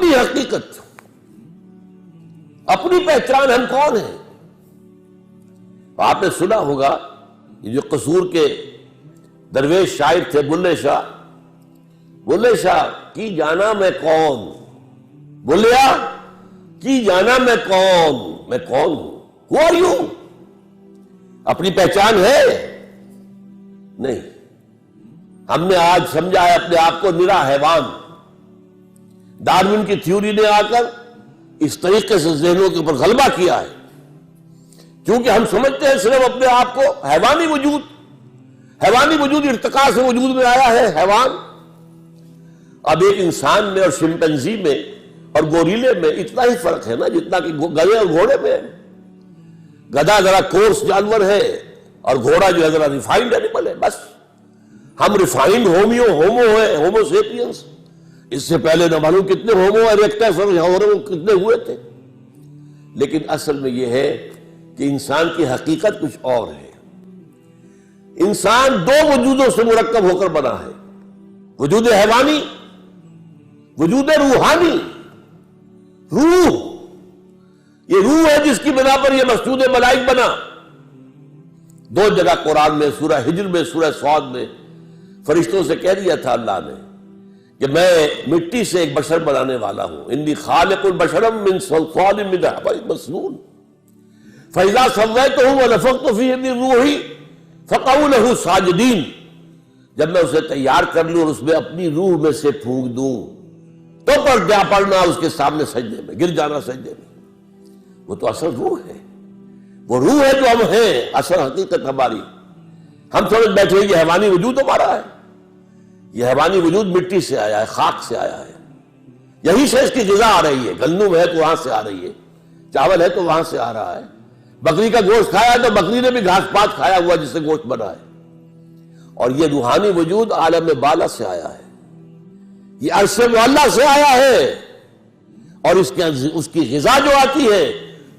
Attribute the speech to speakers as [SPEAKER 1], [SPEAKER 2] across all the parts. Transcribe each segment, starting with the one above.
[SPEAKER 1] اپنی حقیقت، اپنی پہچان ہم کون ہیں۔ آپ نے سنا ہوگا یہ جو قصور کے درویش شاعر تھے بلے شاہ کی جانا میں کون، بولیا کی جانا میں کون ہوں، Who are you؟ اپنی پہچان ہے نہیں۔ ہم نے آج سمجھا ہے اپنے آپ کو نرا حیوان۔ ڈارون کی تھیوری نے آ کر اس طریقے سے ذہنوں کے اوپر غلبہ کیا ہے، کیونکہ ہم سمجھتے ہیں صرف اپنے آپ کو حیوانی وجود ارتقاء سے وجود میں آیا ہے حیوان۔ اب ایک انسان میں اور شمپینزی میں اور گوریلے میں اتنا ہی فرق ہے نا جتنا کہ گدھے اور گھوڑے میں ہے۔ گدھا ذرا کورس جانور ہے اور گھوڑا جو ہے ذرا ریفائنڈ اینیمل ہے، بس ہم ریفائنڈ ہومو سیپینس، اس سے پہلے نہ معلوم کتنے ہومو ایریکٹس اور کتنے ہوئے تھے۔ لیکن اصل میں یہ ہے کہ انسان کی حقیقت کچھ اور ہے۔ انسان دو وجودوں سے مرکب ہو کر بنا ہے، وجود حیوانی، وجود روحانی۔ روح، یہ روح ہے جس کی بنا پر یہ مسجود ملائک بنا۔ دو جگہ قرآن میں، سورہ ہجر میں، سورہ صاد میں فرشتوں سے کہہ دیا تھا اللہ نے کہ میں مٹی سے ایک بشر بنانے والا ہوں، انی خالق البشر من صلصال من حمأ مسنون فاذا سویتہ ونفخت فیہ من روحی فقعوا لہ ساجدین۔ جب میں اسے تیار کر لوں اور اس میں اپنی روح میں سے پھونک دوں تو پڑنا اس کے سامنے سجدے میں، گر جانا سجدے میں۔ وہ تو اصل روح ہے، وہ روح ہے جو ہم ہیں، اصل حقیقت ہماری۔ ہم سمجھ بیٹھے یہ حیوانی وجود ہمارا ہے، یہ حیوانی وجود مٹی سے آیا ہے، خاک سے آیا ہے، یہی سے اس کی غذا آ رہی ہے، گندم ہے تو وہاں سے آ رہی ہے، چاول ہے تو وہاں سے آ رہا ہے، بکری کا گوشت کھایا ہے تو بکری نے بھی گھاس پات کھایا ہوا جس سے گوشت بنا ہے۔ اور یہ روحانی وجود عالم بالا سے آیا ہے، یہ عرش معلیٰ سے آیا ہے، اور اس کی غذا جو آتی ہے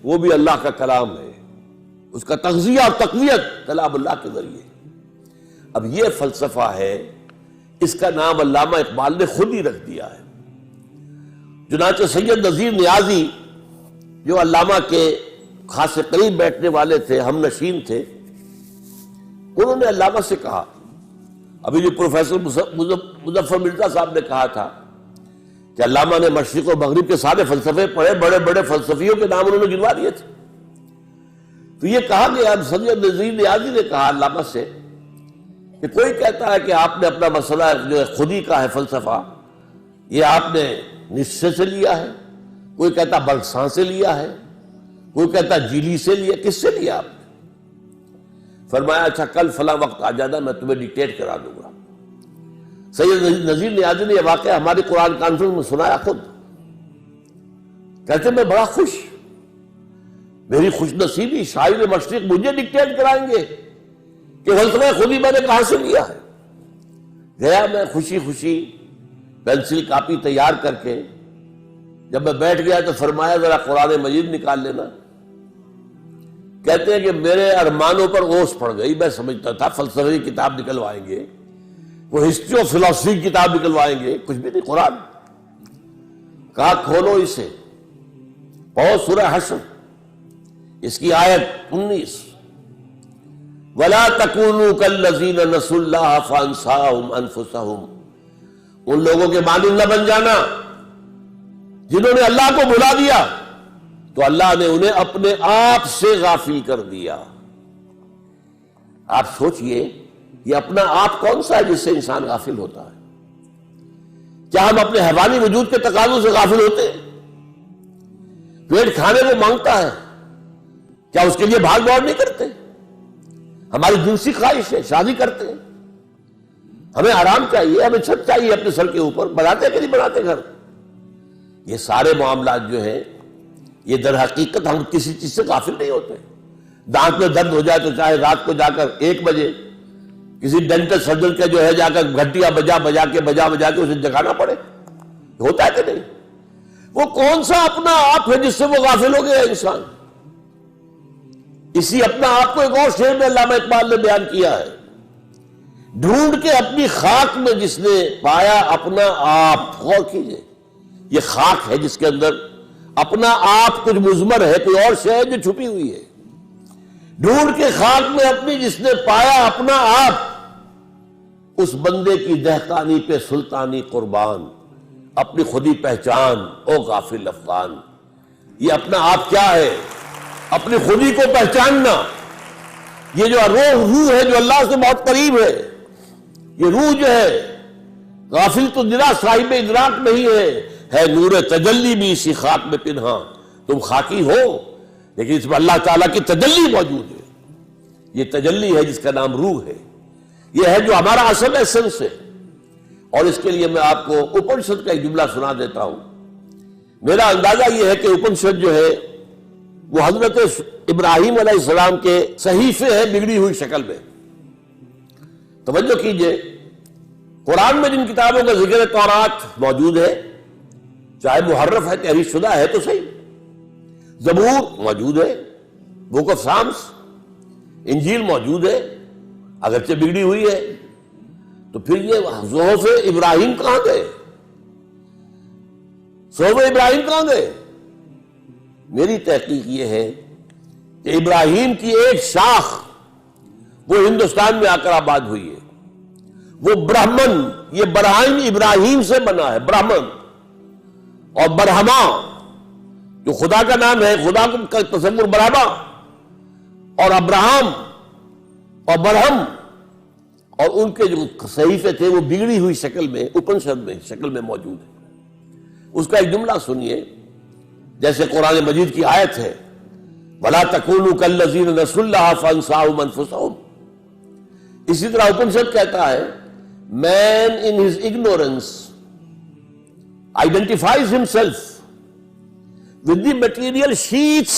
[SPEAKER 1] وہ بھی اللہ کا کلام ہے، اس کا تغذیہ اور تقویت کلام اللہ کے ذریعے۔ اب یہ فلسفہ ہے، اس کا نام علامہ اقبال نے خود ہی رکھ دیا ہے۔ چنانچہ سید نذیر نیازی جو علامہ کے خاص قریب بیٹھنے والے تھے، ہم نشین تھے، انہوں نے علامہ سے کہا، ابھی جو پروفیسر مظفر مرزا صاحب نے کہا تھا کہ علامہ نے مشرق و مغرب کے سارے فلسفے پڑھے، بڑے بڑے فلسفیوں کے نام انہوں نے گنوا دیے تھے، تو یہ کہا گیا، سید نذیر نیازی نے کہا علامہ سے کہ کوئی کہتا ہے کہ آپ نے اپنا مسئلہ جو ہے خودی کا ہے فلسفہ، یہ آپ نے نشے سے لیا ہے، کوئی کہتا برگساں سے لیا ہے، کوئی کہتا جیلی سے لیا، کس سے لیا آپ نے؟ فرمایا اچھا کل فلاں وقت آ جانا، میں تمہیں ڈکٹیٹ کرا دوں گا۔ سید نذیر نیازی نے یہ واقعہ ہماری قرآن کانفرنس میں سنایا خود، کہتے میں بڑا خوش، میری خوش نصیبی، شاعر مشرق مجھے ڈکٹیٹ کرائیں گے کہ فلسفہ خودی میں نے کہاں سے لیا ہے۔ گیا میں خوشی خوشی پینسل کاپی تیار کر کے، جب میں بیٹھ گیا تو فرمایا ذرا قرآن مجید نکال لینا۔ کہتے ہیں کہ میرے ارمانوں پر اوس پڑ گئی، میں سمجھتا تھا فلسفے کی کتاب نکلوائیں گے، وہ ہسٹری آف فلاسفی کی کتاب نکلوائیں گے، کچھ بھی نہیں، قرآن۔ کہا کھولو اسے، پڑھو سورہ حشر، اس کی آیت 19، وَلَا تَكُونُوا كَالَّذِينَ نَسُوا اللَّهَ فَأَنسَاهُمْ أَنفُسَهُمْ، ان لوگوں کے مانند نہ بن جانا جنہوں نے اللہ کو بھلا دیا تو اللہ نے انہیں اپنے آپ سے غافل کر دیا۔ آپ سوچئے یہ اپنا آپ کون سا ہے جس سے انسان غافل ہوتا ہے؟ کیا ہم اپنے حیوانی وجود کے تقاضوں سے غافل ہوتے ہیں؟ پیٹ کھانے کو مانگتا ہے، کیا اس کے لیے بھاگ دوڑ نہیں کرتے؟ ہماری جنسی خواہش ہے، شادی کرتے ہیں، ہمیں آرام چاہیے، ہمیں چھت چاہیے اپنے سر کے اوپر، بناتے کہ نہیں بناتے گھر؟ یہ سارے معاملات جو ہیں یہ در حقیقت ہم کسی چیز سے غافل نہیں ہوتے۔ دانت میں درد ہو جائے تو چاہے رات کو جا کر 1 بجے کسی ڈینٹل سرجن کے جو ہے جا کر گھنٹیاں بجا کے اسے جگانا پڑے، ہوتا ہے کہ نہیں؟ وہ کون سا اپنا آپ ہے جس سے وہ غافل ہو گیا انسان؟ اسی اپنا آپ کو ایک اور شعر میں علامہ اقبال نے بیان کیا ہے، ڈھونڈ کے اپنی خاک میں جس نے پایا اپنا آپ، غور کیجئے، یہ خاک ہے جس کے اندر اپنا آپ کچھ مضمر ہے، کوئی اور شے ہے جو چھپی ہوئی ہے۔ ڈھونڈ کے خاک میں اپنی جس نے پایا اپنا آپ، اس بندے کی دہقانی پہ سلطانی قربان، اپنی خودی پہچان او غافل افغان۔ یہ اپنا آپ کیا ہے؟ اپنی خودی کو پہچاننا۔ یہ جو روح ہے جو اللہ سے بہت قریب ہے، یہ روح جو ہے غافل تو نرا صاحب ادراک نہیں ہے نور تجلی بھی اسی خاک میں پنہاں۔ تم خاکی ہو لیکن اس میں اللہ تعالیٰ کی تجلی موجود ہے۔ یہ تجلی ہے جس کا نام روح ہے، یہ ہے جو ہمارا اصل ایسنس ہے۔ اور اس کے لیے میں آپ کو اپنشد کا ایک جملہ سنا دیتا ہوں۔ میرا اندازہ یہ ہے کہ اپنشد جو ہے وہ حضرت ابراہیم علیہ السلام کے صحیفے ہیں بگڑی ہوئی شکل میں۔ توجہ کیجئے، قرآن میں جن کتابوں کا ذکر تورات موجود ہے، چاہے محرف ہے، تحریف شدہ ہے تو صحیح، زبور موجود ہے، بک آف سامس، انجیل موجود ہے، اگرچہ بگڑی ہوئی ہے، تو پھر یہ صحف ابراہیم کہاں گئے؟ صحف ابراہیم کہاں گئے؟ میری تحقیق یہ ہے کہ ابراہیم کی ایک شاخ وہ ہندوستان میں آ کر آباد ہوئی ہے، وہ برہمن، یہ برہم ابراہیم سے بنا ہے، برہمن اور برہما جو خدا کا نام ہے، خدا کا تصور برہما اور ابراہم اور برہم، اور ان کے جو صحیفے تھے وہ بگڑی ہوئی شکل میں اپنشد میں شکل میں موجود ہے۔ اس کا ایک جملہ سنیے، جیسے قرآن مجید کی آیت ہے وَلَا تَكُونُوا كَالَّذِينَ نَسُوا اللَّهَ فَأَنسَاهُمْ أَنفُسَهُمْ۔ اسی طرح اپنشد کہتا ہے man in his ignorance identifies himself with the material sheets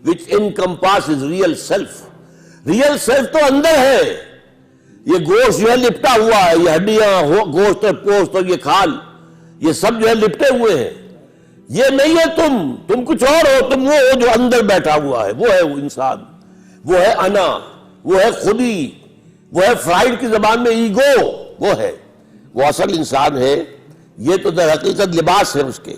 [SPEAKER 1] which encompass his real self۔ real self تو اندر ہے، یہ گوشت جو ہے لپٹا ہوا ہے، یہ ہڈیاں، گوشت اور پوست اور یہ کھال، یہ سب جو ہے لپٹے ہوئے ہیں، یہ نہیں ہے تم کچھ اور ہو، تم وہ ہو جو اندر بیٹھا ہوا ہے، وہ ہے وہ انسان، وہ ہے انا، وہ ہے خودی، وہ ہے فرائڈ کی زبان میں ایگو، وہ ہے وہ اصل انسان ہے۔ یہ تو در حقیقت لباس ہے اس کے۔